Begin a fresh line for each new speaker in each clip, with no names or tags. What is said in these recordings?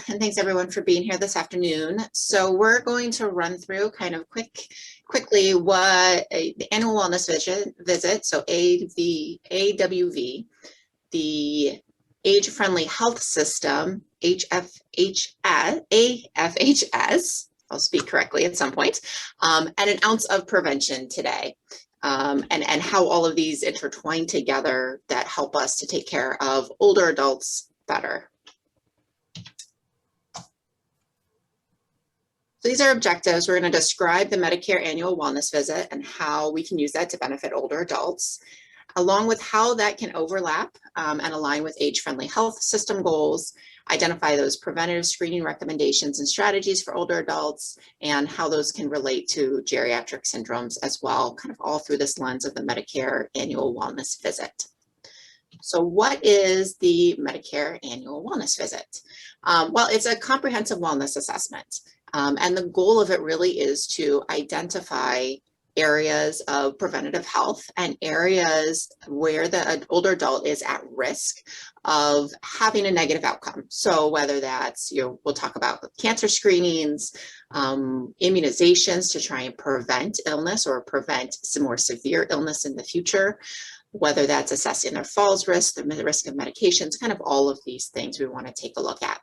and thanks everyone for being here this afternoon. So we're going to run through kind of quickly what the annual wellness visit, so AWV, the Age-Friendly Health System, AFHS, I'll speak correctly at some point, and an ounce of prevention today. And how all of these intertwine together that help us to take care of older adults better. So these are objectives. We're going to describe the Medicare annual wellness visit and how we can use that to benefit older adults, along with how that can overlap and align with age-friendly health system goals, identify those preventative screening recommendations and strategies for older adults, and how those can relate to geriatric syndromes as well, kind of all through this lens of the Medicare annual wellness visit. So what is the Medicare annual wellness visit? Well, it's a comprehensive wellness assessment. And the goal of it really is to identify areas of preventative health and areas where the older adult is at risk of having a negative outcome. So whether that's, we'll talk about cancer screenings, immunizations to try and prevent illness or prevent some more severe illness in the future, whether that's assessing their falls risk, the risk of medications, kind of all of these things we want to take a look at.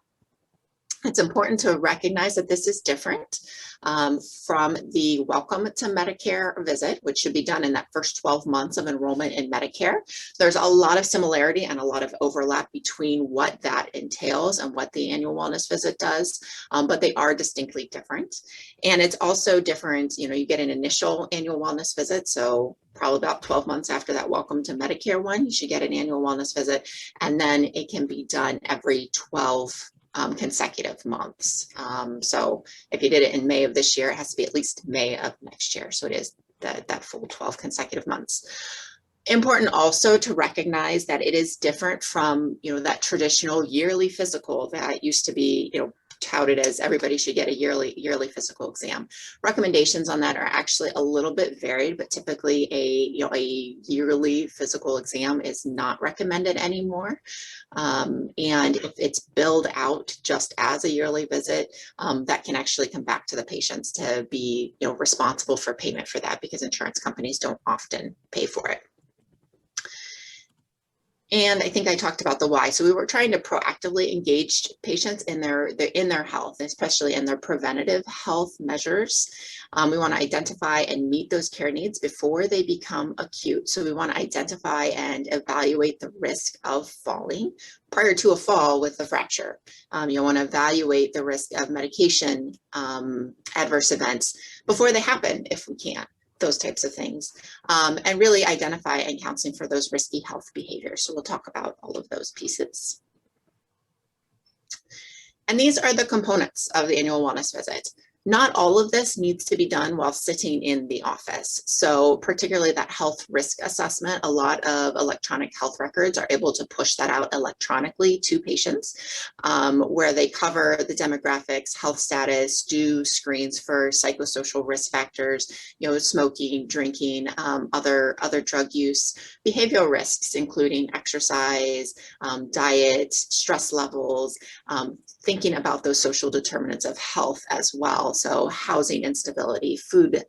It's important to recognize that this is different from the Welcome to Medicare visit, which should be done in that first 12 months of enrollment in Medicare. There's a lot of similarity and a lot of overlap between what that entails and what the annual wellness visit does, but they are distinctly different. And it's also different, you get an initial annual wellness visit, so probably about 12 months after that Welcome to Medicare one, you should get an annual wellness visit, and then it can be done every 12 consecutive months. So if you did it in May of this year, it has to be at least May of next year. So it is that full 12 consecutive months. Important also to recognize that it is different from, that traditional yearly physical that used to be, touted as everybody should get a yearly physical exam. Recommendations on that are actually a little bit varied, but typically a yearly physical exam is not recommended anymore. And if it's billed out just as a yearly visit, that can actually come back to the patients to be responsible for payment for that, because insurance companies don't often pay for it. And I think I talked about the why. So we were trying to proactively engage patients in their health, especially in their preventative health measures. We want to identify and meet those care needs before they become acute. So we want to identify and evaluate the risk of falling prior to a fall with a fracture. You'll want to evaluate the risk of medication adverse events before they happen if we can. Those types of things, and really identify and counseling for those risky health behaviors. So we'll talk about all of those pieces. And these are the components of the annual wellness visit. Not all of this needs to be done while sitting in the office. So particularly that health risk assessment, a lot of electronic health records are able to push that out electronically to patients, where they cover the demographics, health status, do screens for psychosocial risk factors, smoking, drinking, other drug use, behavioral risks, including exercise, diet, stress levels, thinking about those social determinants of health as well. So housing instability, food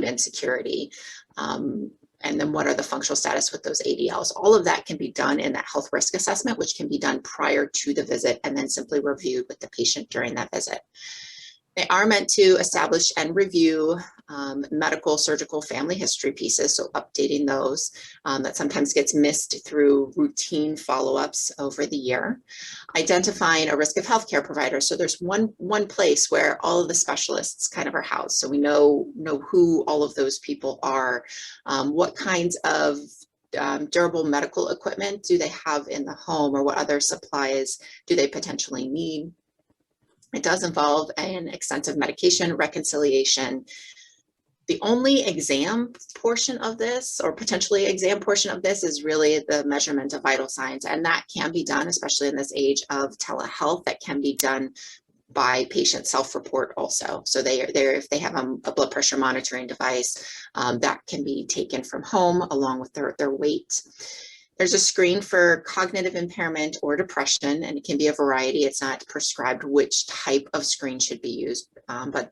insecurity, and then what are the functional status with those ADLs. All of that can be done in that health risk assessment, which can be done prior to the visit and then simply reviewed with the patient during that visit. They are meant to establish and review medical, surgical, family history pieces, so updating those. That sometimes gets missed through routine follow-ups over the year. Identifying a risk of healthcare provider. So there's one place where all of the specialists kind of are housed. So we know who all of those people are, what kinds of durable medical equipment do they have in the home, or what other supplies do they potentially need. It does involve an extensive medication reconciliation. The only exam portion of this, or potentially exam portion of this, is really the measurement of vital signs. And that can be done, especially in this age of telehealth, that can be done by patient self-report also. So if they have a blood pressure monitoring device, that can be taken from home along with their weight. There's a screen for cognitive impairment or depression, and it can be a variety. It's not prescribed which type of screen should be used, but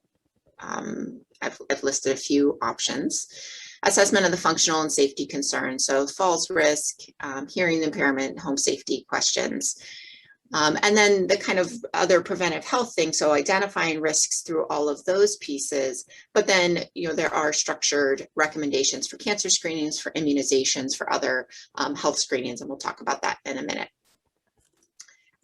I've listed a few options. Assessment of the functional and safety concerns, so falls risk, hearing impairment, home safety questions. And then the kind of other preventive health things, so identifying risks through all of those pieces, but then, there are structured recommendations for cancer screenings, for immunizations, for other health screenings, and we'll talk about that in a minute.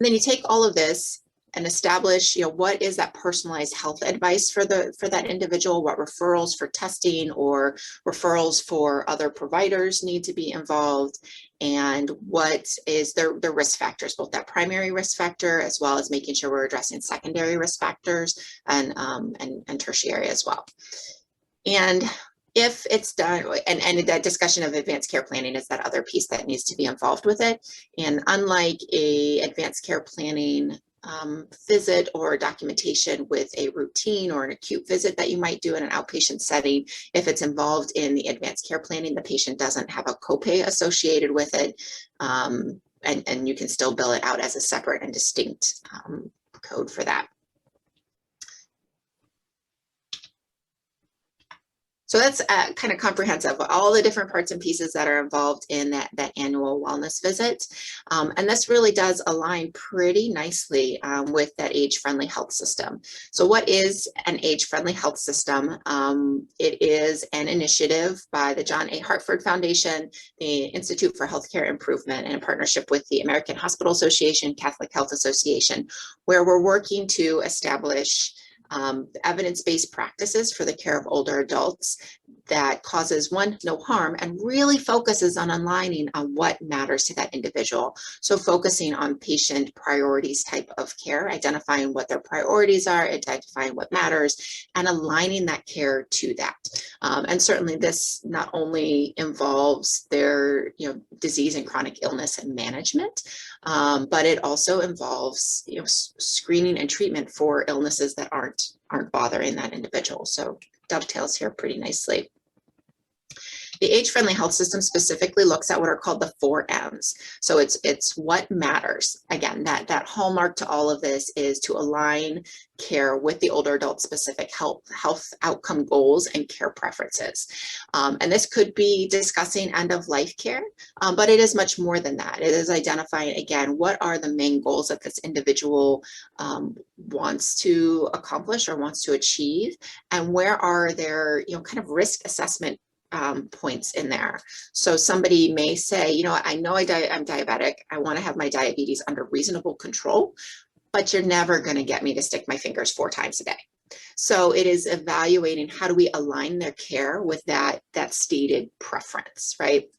And then you take all of this and establish, what is that personalized health advice for that individual, what referrals for testing or referrals for other providers need to be involved, and what is the risk factors, both that primary risk factor as well as making sure we're addressing secondary risk factors and tertiary as well. And if it's done, and that discussion of advanced care planning is that other piece that needs to be involved with it. And unlike a advanced care planning visit or documentation with a routine or an acute visit that you might do in an outpatient setting, if it's involved in the advanced care planning, the patient doesn't have a copay associated with it, and you can still bill it out as a separate and distinct code for that. So that's kind of comprehensive, all the different parts and pieces that are involved in that annual wellness visit. And this really does align pretty nicely with that age-friendly health system. So what is an age-friendly health system? It is an initiative by the John A. Hartford Foundation, the Institute for Healthcare Improvement, and in partnership with the American Hospital Association, Catholic Health Association, where we're working to establish evidence-based practices for the care of older adults that causes, one, no harm, and really focuses on aligning on what matters to that individual. So focusing on patient priorities type of care, identifying what their priorities are, identifying what matters, and aligning that care to that. And certainly this not only involves their disease and chronic illness and management, but it also involves screening and treatment for illnesses that aren't bothering that individual. So dovetails here pretty nicely. The age-friendly health system specifically looks at what are called the 4 M's. So it's what matters. Again, that hallmark to all of this is to align care with the older adult specific health outcome goals and care preferences. And this could be discussing end-of-life care, but it is much more than that. It is identifying, again, what are the main goals that this individual wants to accomplish or wants to achieve, and where are their kind of risk assessment points in there. So somebody may say, I know I'm diabetic. I want to have my diabetes under reasonable control, but you're never going to get me to stick my fingers 4 times a day. So it is evaluating how do we align their care with that stated preference, right?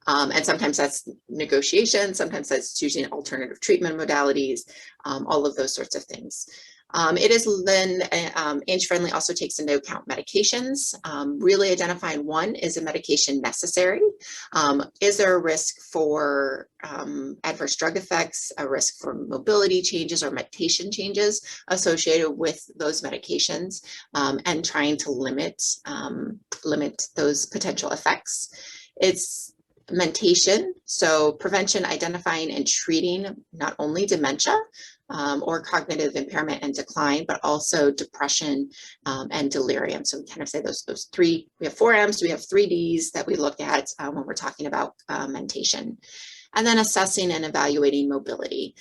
And sometimes that's negotiation, sometimes that's choosing alternative treatment modalities, all of those sorts of things. It is then age-friendly also takes into account medications, really identifying, one, is a medication necessary? Is there a risk for adverse drug effects, a risk for mobility changes or medication changes associated with those medications, and trying to limit those potential effects. It's mentation, so prevention, identifying, and treating not only dementia, or cognitive impairment and decline, but also depression and delirium. So we kind of say those 3, we have 4 M's, we have 3 D's that we look at when we're talking about mentation. And then assessing and evaluating mobility,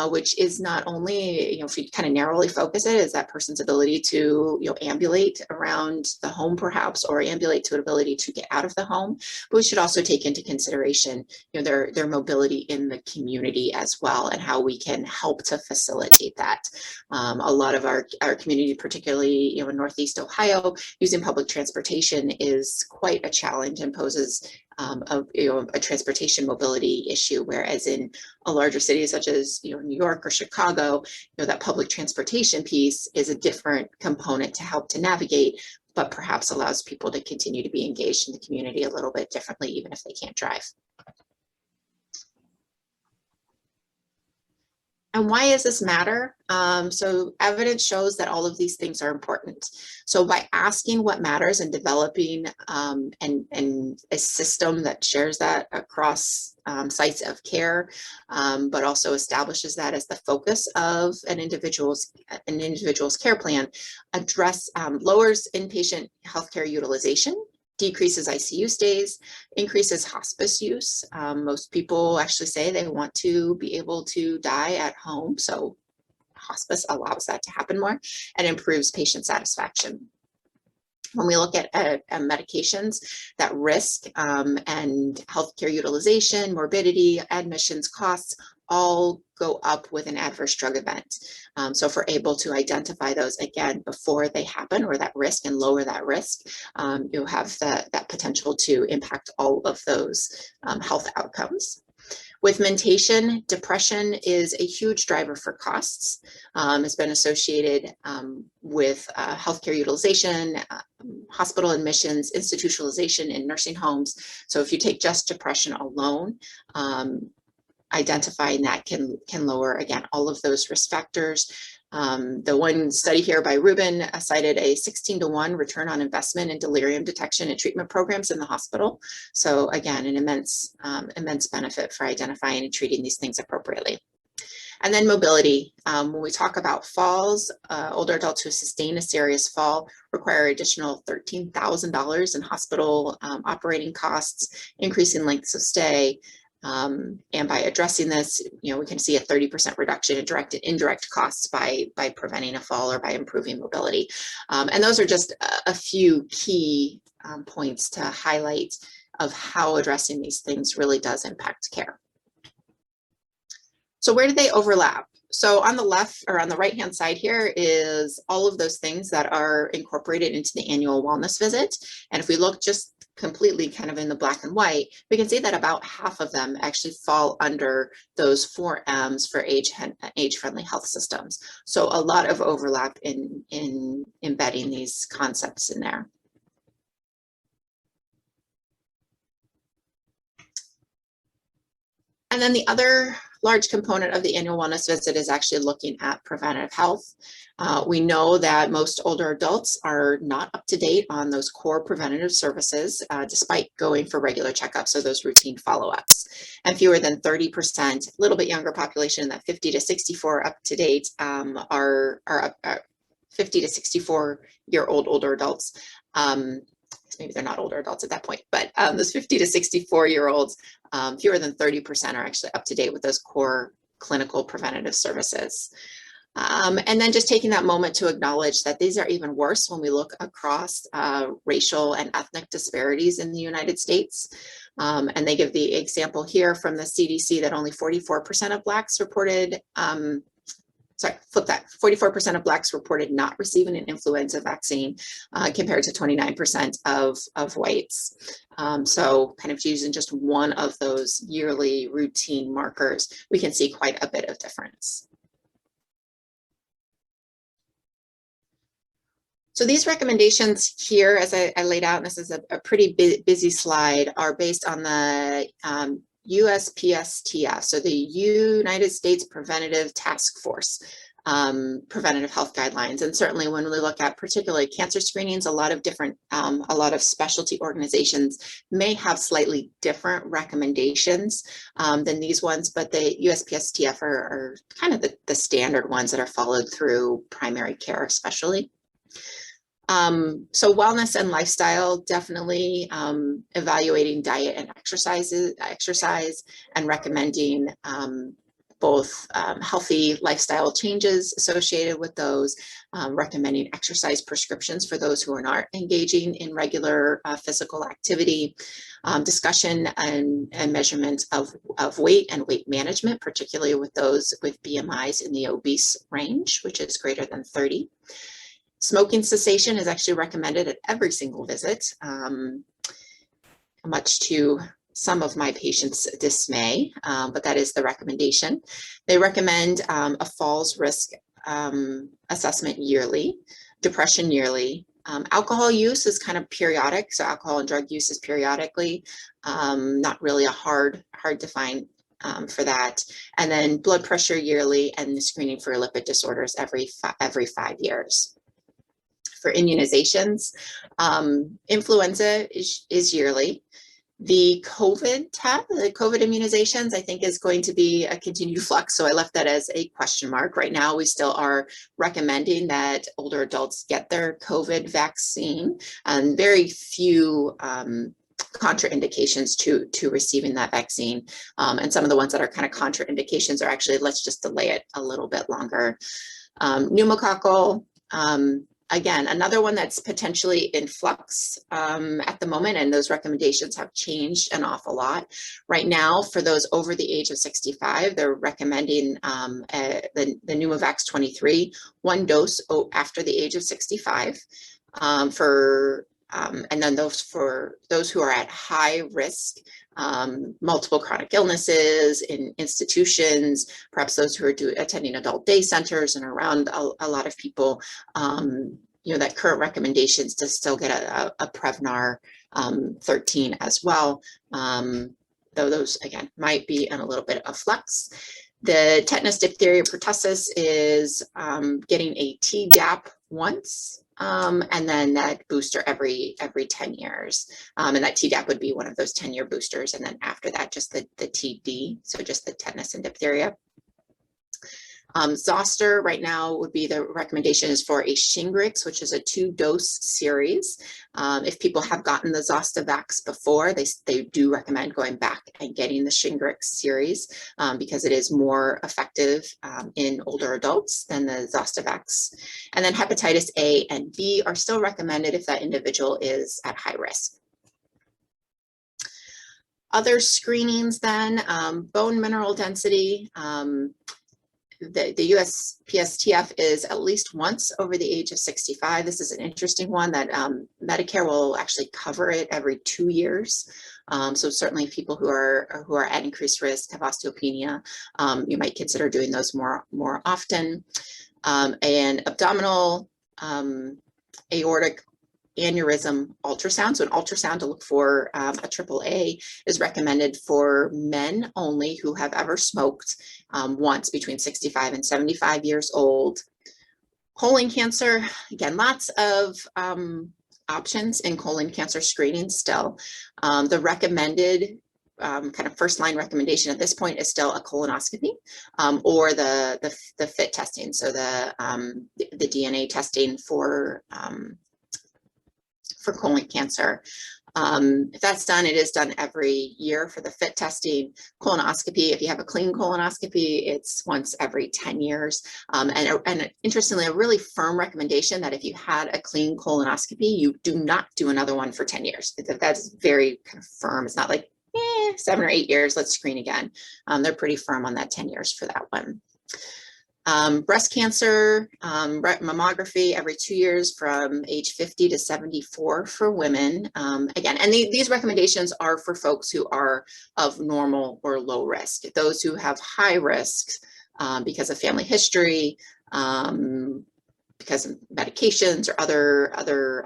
which is not only, if you kind of narrowly focus it, is that person's ability to, ambulate around the home perhaps, or ambulate to an ability to get out of the home. But we should also take into consideration, their mobility in the community as well, and how we can help to facilitate that. A lot of our community, particularly, in Northeast Ohio, using public transportation is quite a challenge and poses a transportation mobility issue, whereas in a larger city such as New York or Chicago, that public transportation piece is a different component to help to navigate, but perhaps allows people to continue to be engaged in the community a little bit differently, even if they can't drive. And why does this matter? So evidence shows that all of these things are important. So by asking what matters and developing and a system that shares that across sites of care, but also establishes that as the focus of an individual's care plan, lowers inpatient healthcare utilization, decreases ICU stays, increases hospice use. Most people actually say they want to be able to die at home, so hospice allows that to happen more, and improves patient satisfaction. When we look at medications, that risk and healthcare utilization, morbidity, admissions, costs, all go up with an adverse drug event. So if we're able to identify those again before they happen, or that risk, and lower that risk, you'll have that potential to impact all of those health outcomes. With mentation, depression is a huge driver for costs. It's been associated with healthcare utilization, hospital admissions, institutionalization in nursing homes. So if you take just depression alone, identifying that can lower, again, all of those risk factors. The one study here by Rubin cited a 16-to-1 return on investment in delirium detection and treatment programs in the hospital. So again, an immense benefit for identifying and treating these things appropriately. And then mobility. When we talk about falls, older adults who sustain a serious fall require additional $13,000 in hospital operating costs, increasing lengths of stay. And by addressing this, we can see a 30% reduction in direct and indirect costs by preventing a fall or by improving mobility. And those are just a few key points to highlight of how addressing these things really does impact care. So where do they overlap? So on the left, or on the right-hand side here, is all of those things that are incorporated into the annual wellness visit. And if we look just completely kind of in the black and white, we can see that about half of them actually fall under those 4 M's for age-friendly health systems. So a lot of overlap in embedding these concepts in there. And then the other large component of the annual wellness visit is actually looking at preventative health. We know that most older adults are not up to date on those core preventative services, despite going for regular checkups or those routine follow-ups. And fewer than 30%, a little bit younger population in that 50 to 64 up to date, are 50 to 64-year-old older adults. Maybe they're not older adults at that point, but those 50 to 64-year-olds, fewer than 30% are actually up to date with those core clinical preventative services. And then just taking that moment to acknowledge that these are even worse when we look across racial and ethnic disparities in the United States. And they give the example here from the CDC that only 44% of Blacks reported, 44% of Blacks reported not receiving an influenza vaccine compared to 29% of whites. So kind of using just one of those yearly routine markers, we can see quite a bit of difference. So these recommendations here, as I laid out, and this is a pretty busy slide, are based on the USPSTF, so the United States Preventive Task Force preventative health guidelines. And certainly when we look at particularly cancer screenings, a lot of specialty organizations may have slightly different recommendations than these ones, but the USPSTF are kind of the standard ones that are followed through primary care especially. So wellness and lifestyle, definitely evaluating diet and exercise and recommending both healthy lifestyle changes associated with those, recommending exercise prescriptions for those who are not engaging in regular physical activity, discussion and measurement of weight and weight management, particularly with those with BMIs in the obese range, which is greater than 30. Smoking cessation is actually recommended at every single visit, much to some of my patients' dismay, but that is the recommendation. They recommend a falls risk assessment yearly, depression yearly. Alcohol use is kind of periodic, so alcohol and drug use is periodically, not really a hard to find for that. And then blood pressure yearly, and the screening for lipid disorders every 5 years. For immunizations, influenza is yearly. The COVID immunizations, I think, is going to be a continued flux. So I left that as a question mark. Right now, we still are recommending that older adults get their COVID vaccine, and very few contraindications to receiving that vaccine. And some of the ones that are kind of contraindications are actually, let's just delay it a little bit longer. Pneumococcal, again, another one that's potentially in flux at the moment, and those recommendations have changed an awful lot. Right now, for those over the age of 65, they're recommending the Pneumovax 23, 1 dose after the age of 65 and then for those who are at high risk, multiple chronic illnesses in institutions, perhaps those who are attending adult day centers and around a lot of people, that current recommendations to still get a Prevnar 13 as well, though those, again, might be in a little bit of flux. The tetanus, diphtheria, pertussis is getting a Tdap once, and then that booster every 10 years. And that Tdap would be one of those 10-year boosters. And then after that, just the TD, so just the tetanus and diphtheria. Zoster right now would be, the recommendation is for a Shingrix, which is a 2-dose series. If people have gotten the Zostavax before, they do recommend going back and getting the Shingrix series because it is more effective in older adults than the Zostavax. And then hepatitis A and B are still recommended if that individual is at high risk. Other screenings then, bone mineral density. The USPSTF is at least once over the age of 65. This is an interesting one that Medicare will actually cover it every 2 years. So certainly people who are at increased risk, have osteopenia, you might consider doing those more often. And abdominal aortic aneurysm ultrasound. So an ultrasound to look for a AAA is recommended for men only who have ever smoked once between 65 and 75 years old. Colon cancer, again, lots of options in colon cancer screening still. The recommended kind of first line recommendation at this point is still a colonoscopy or the FIT testing. So the DNA testing for colon cancer. If that's done, it is done every year for the FIT testing. Colonoscopy, if you have a clean colonoscopy, it's once every 10 years. And interestingly, a really firm recommendation that if you had a clean colonoscopy, you do not do another one for 10 years. That's very kind of firm. It's not like, 7 or 8 years, let's screen again. They're pretty firm on that 10 years for that one. Breast cancer, mammography every 2 years from age 50 to 74 for women. Again, and these recommendations are for folks who are of normal or low risk. Those who have high risk because of family history, because of medications or other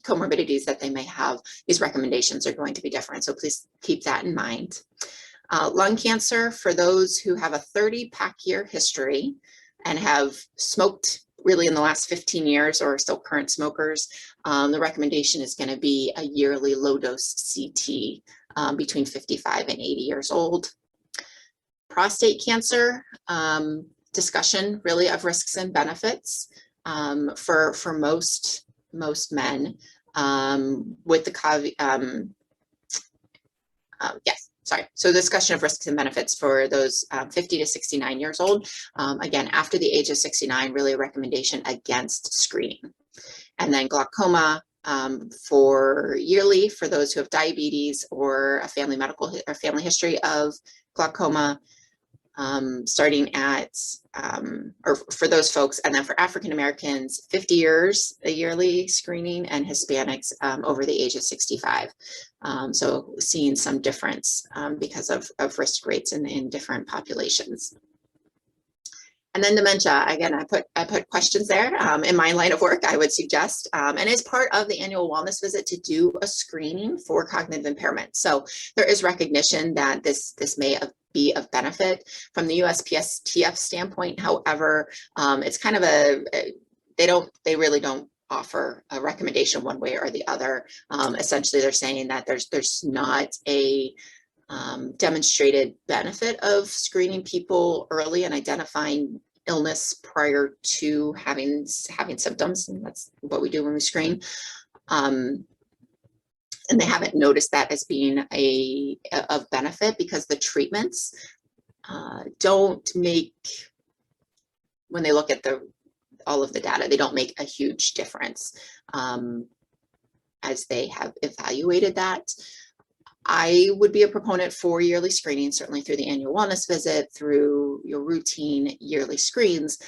comorbidities that they may have, these recommendations are going to be different. So please keep that in mind. Lung cancer, for those who have a 30-pack year history and have smoked really in the last 15 years or are still current smokers, the recommendation is going to be a yearly low-dose CT between 55 and 80 years old. Prostate cancer, discussion really of risks and benefits for most men with the caveat, yes. Sorry, so discussion of risks and benefits for those 50 to 69 years old. Again, after the age of 69, really a recommendation against screening. And then glaucoma for yearly for those who have diabetes or a family history of glaucoma, starting at, or for those folks, and then for African Americans, 50 years, a yearly screening, and Hispanics over the age of 65. So seeing some difference because of risk rates in different populations. And then dementia, again, I put questions there. In my line of work, I would suggest, and as part of the annual wellness visit, to do a screening for cognitive impairment. So there is recognition that this may be of benefit. From the USPSTF standpoint, however, it's kind of they really don't offer a recommendation one way or the other. Essentially, they're saying that there's not a demonstrated benefit of screening people early and identifying illness prior to having symptoms, and that's what we do when we screen. And they haven't noticed that as being of benefit, because the treatments don't make, when they look at all of the data, they don't make a huge difference as they have evaluated that. I would be a proponent for yearly screening, certainly through the annual wellness visit, through your routine yearly screens,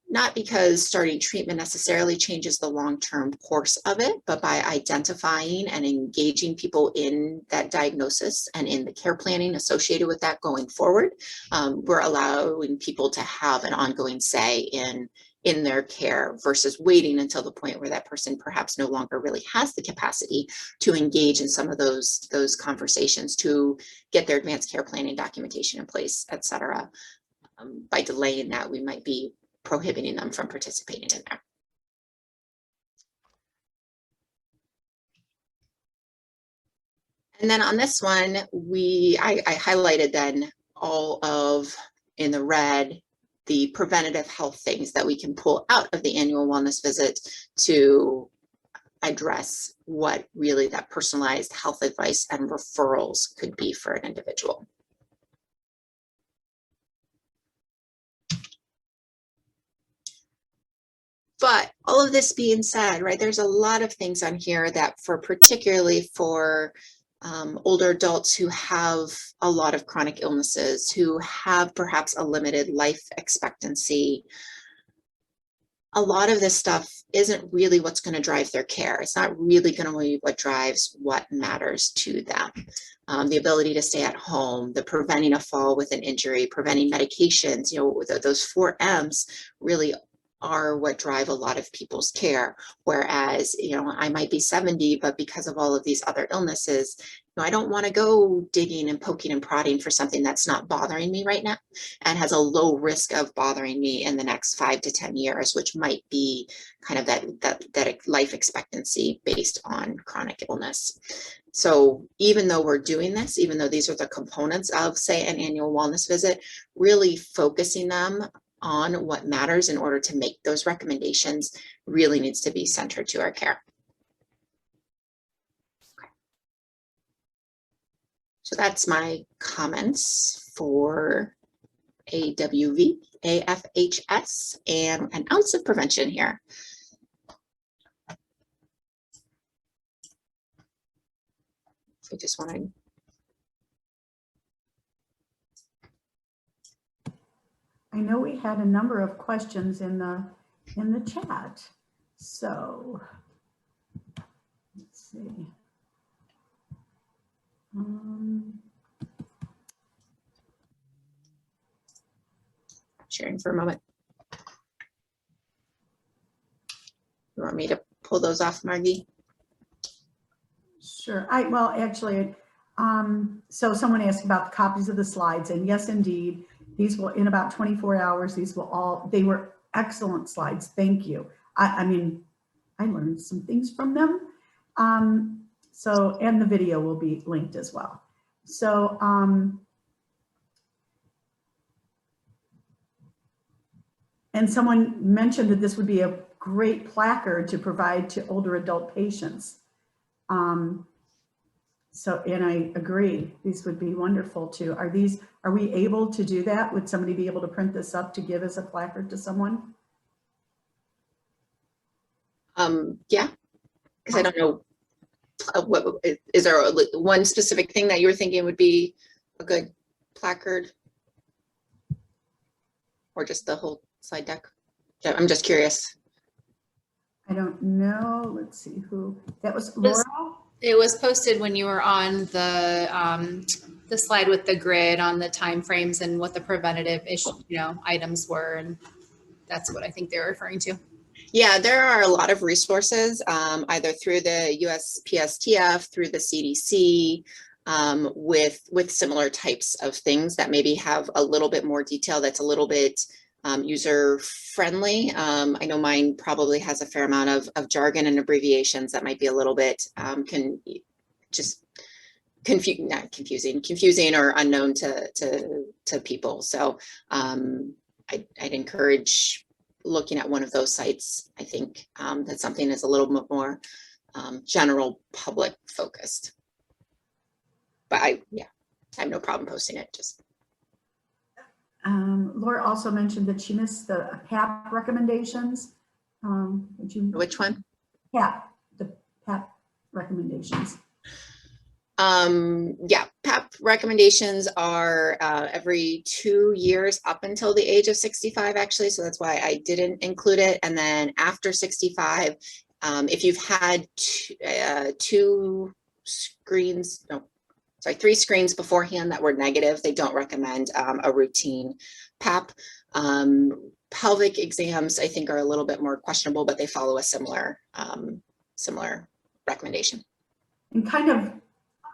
not because starting treatment necessarily changes the long-term course of it, but by identifying and engaging people in that diagnosis and in the care planning associated with that going forward, we're allowing people to have an ongoing say in their care versus waiting until the point where that person perhaps no longer really has the capacity to engage in some of those conversations, to get their advanced care planning documentation in place, et cetera. By delaying that, we might be prohibiting them from participating in there. And then on this one, I highlighted then all of, in the red, the preventative health things that we can pull out of the annual wellness visit to address what really that personalized health advice and referrals could be for an individual. But all of this being said, right, there's a lot of things on here that particularly for older adults who have a lot of chronic illnesses, who have perhaps a limited life expectancy, a lot of this stuff isn't really what's going to drive their care. It's not really going to be what drives what matters to them. The ability to stay at home, the preventing a fall with an injury, preventing medications, those 4 M's really are what drive a lot of people's care. Whereas, I might be 70, but because of all of these other illnesses, I don't want to go digging and poking and prodding for something that's not bothering me right now and has a low risk of bothering me in the next 5 to 10 years, which might be kind of that life expectancy based on chronic illness. So even though we're doing this, even though these are the components of, say, an annual wellness visit, really focusing them on what matters in order to make those recommendations really needs to be centered to our care. Okay. So that's my comments for AWV, AFHS, and an ounce of prevention here. So I just want to
I know we had a number of questions in the chat. So let's see.
Sharing for a moment. You want me to pull those off, Margie?
Sure. Well, actually, so someone asked about the copies of the slides, and yes, indeed. These will, in about 24 hours, they were excellent slides. Thank you. I mean, I learned some things from them. So, and the video will be linked as well. So, and someone mentioned that this would be a great placard to provide to older adult patients. So, and I agree, these would be wonderful too. Are we able to do that? Would somebody be able to print this up to give as a placard to someone?
Yeah, because I don't know, is there one specific thing that you were thinking would be a good placard? Or just the whole slide deck? I'm just curious.
I don't know, let's see who, that was Laura?
It was posted when you were on the slide with the grid on the time frames and what the preventative items were, and that's what I think they're referring to.
Yeah, there are a lot of resources, either through the USPSTF, through the CDC, with similar types of things that maybe have a little bit more detail, that's a little bit user friendly. I know mine probably has a fair amount of jargon and abbreviations that might be a little bit confusing or unknown to people. So I'd encourage looking at one of those sites. I think that something is a little bit more general public focused. But I have no problem posting it. Just
Laura also mentioned that she missed the PAP recommendations.
Which one?
PAP, the PAP recommendations.
Yeah, PAP recommendations are every 2 years up until the age of 65, actually. So that's why I didn't include it. And then after 65, if you've had three screens beforehand that were negative, they don't recommend a routine PAP. Pelvic exams, I think, are a little bit more questionable, but they follow a similar recommendation.
And kind of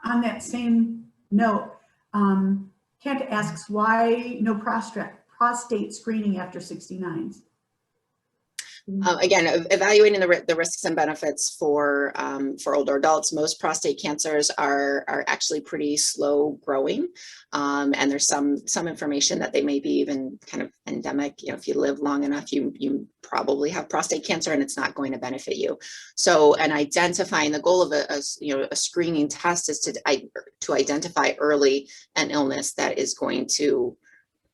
on that same note, Kent asks why no prostate screening after 69.
Again, evaluating the risks and benefits for older adults. Most prostate cancers are actually pretty slow growing, and there's some information that they may be even kind of endemic. You know, if you live long enough, you probably have prostate cancer, and it's not going to benefit you. So, and identifying the goal of a screening test is to identify early an illness that is going to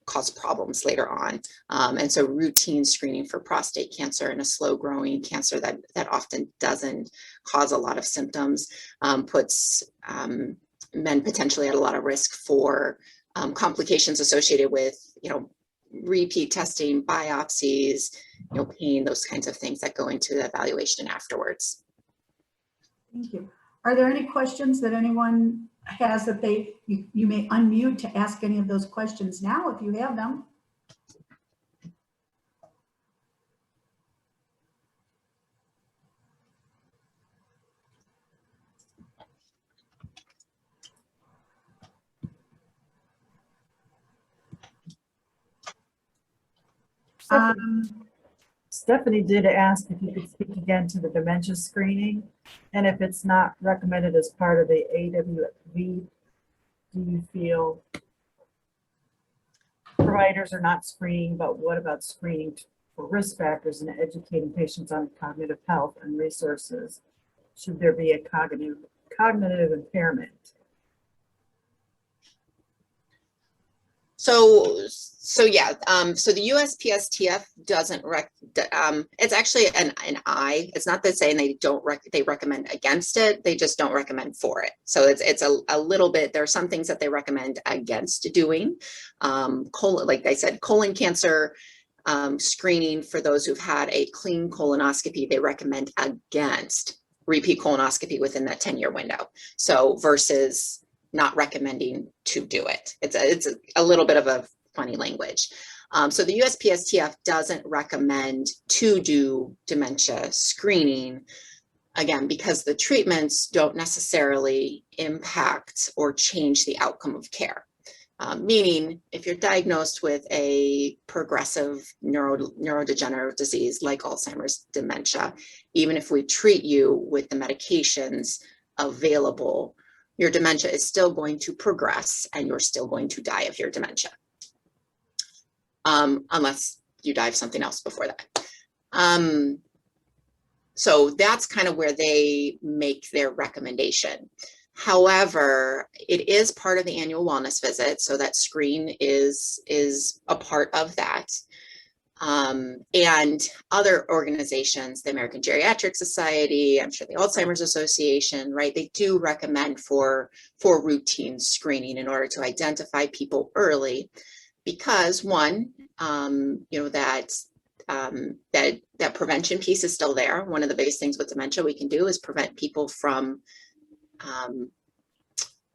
cause problems later on. And so routine screening for prostate cancer and a slow growing cancer that often doesn't cause a lot of symptoms puts men potentially at a lot of risk for complications associated with, repeat testing, biopsies, pain, those kinds of things that go into the evaluation afterwards.
Thank you. Are there any questions that anyone has that you may unmute to ask any of those questions now if you have them?
Stephanie did ask if you could speak again to the dementia screening, and if it's not recommended as part of the AWV, do you feel providers are not screening, but what about screening for risk factors and educating patients on cognitive health and resources should there be a cognitive impairment?
So yeah, so the USPSTF doesn't it's actually an I. It's not that saying they recommend against it. They just don't recommend for it. So it's a little bit, there are some things that they recommend against doing. Like I said, colon cancer screening for those who've had a clean colonoscopy, they recommend against repeat colonoscopy within that 10-year window. So versus not recommending to do it. It's a little bit of a funny language. So the USPSTF doesn't recommend to do dementia screening, again, because the treatments don't necessarily impact or change the outcome of care. Meaning, if you're diagnosed with a progressive neurodegenerative disease like Alzheimer's dementia, even if we treat you with the medications available, your dementia is still going to progress and you're still going to die of your dementia. Unless you die of something else before that. So that's kind of where they make their recommendation. However, it is part of the annual wellness visit, so that screen is a part of that. And other organizations, the American Geriatric Society, I'm sure the Alzheimer's Association, right? They do recommend for routine screening in order to identify people early, because one, that prevention piece is still there. One of the biggest things with dementia we can do is prevent people from,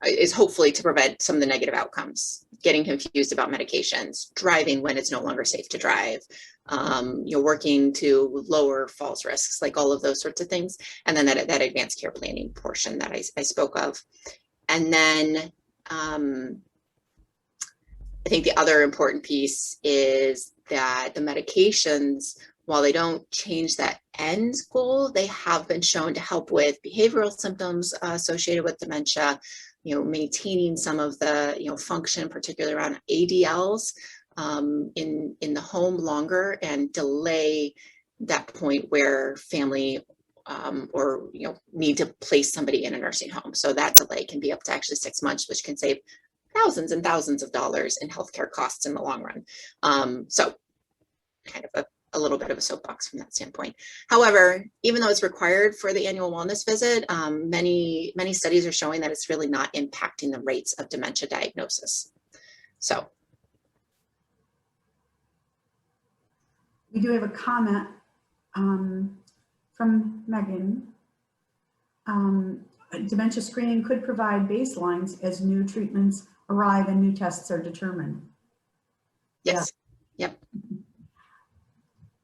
is hopefully to prevent some of the negative outcomes, getting confused about medications, driving when it's no longer safe to drive, working to lower false risks, like all of those sorts of things. And then that advanced care planning portion that I spoke of. And then I think the other important piece is that the medications, while they don't change that end goal, they have been shown to help with behavioral symptoms associated with dementia, maintaining some of the, function, particularly around ADLs in the home longer, and delay that point where family or need to place somebody in a nursing home. So that delay can be up to actually 6 months, which can save thousands and thousands of dollars in healthcare costs in the long run. So kind of a little bit of a soapbox from that standpoint. However, even though it's required for the annual wellness visit, many studies are showing that it's really not impacting the rates of dementia diagnosis. So
we do have a comment from Megan. Dementia screening could provide baselines as new treatments arrive and new tests are determined.
yes, yep.